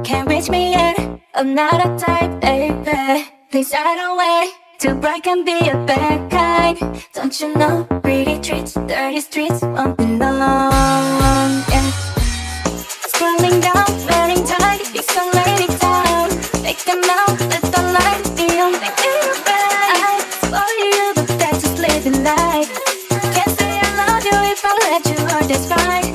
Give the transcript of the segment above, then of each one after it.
Can't reach me yet, I'm not a type, baby. Please hide away, too bright can be a bad kind. Don't you know, pretty treats, dirty streets won't be long, yeah. Scrolling down, wearing tight, isolated town. Make them out, let the light be on the I for you, but that's just living life. Can't say I love you if I let you, or that's fine.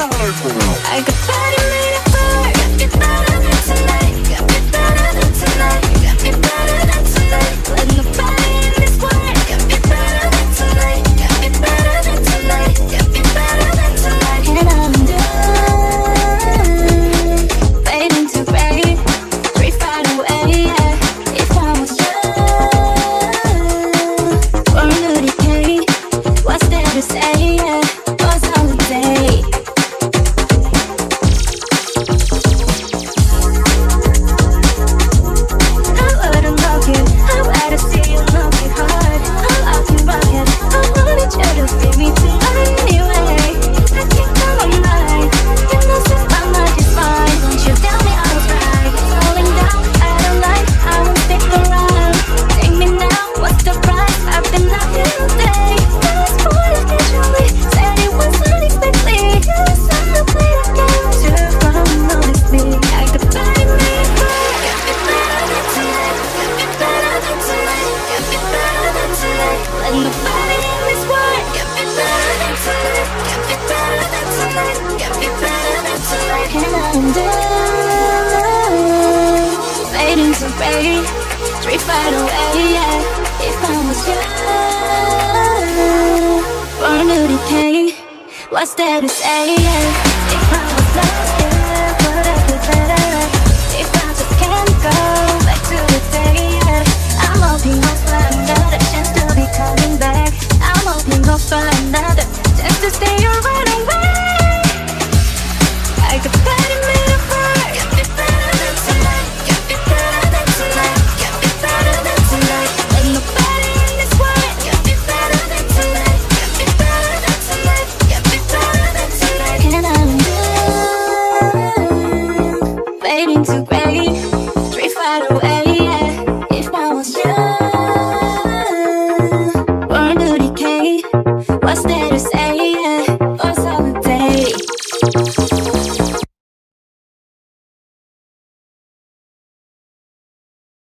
I got body made for, got me better than tonight. Got me better than tonight. Got me better than tonight. Let nobody in this world. Got me better than tonight. Got me better than tonight. Got me better than tonight. And I'm done fading to gray, 3 feet away. Yeah. If I was you, born to decay, what's there to say? Yeah. Was holiday. And fading to gray, 3 feet away. Yeah. If I was you, born to decay, what's there to say? Yeah. If I was lost, yeah, would I do better? If I just can't go back to the day, yeah. I'm hoping I'll find another chance to be coming back. I'm hoping I'll find another chance to stay right away.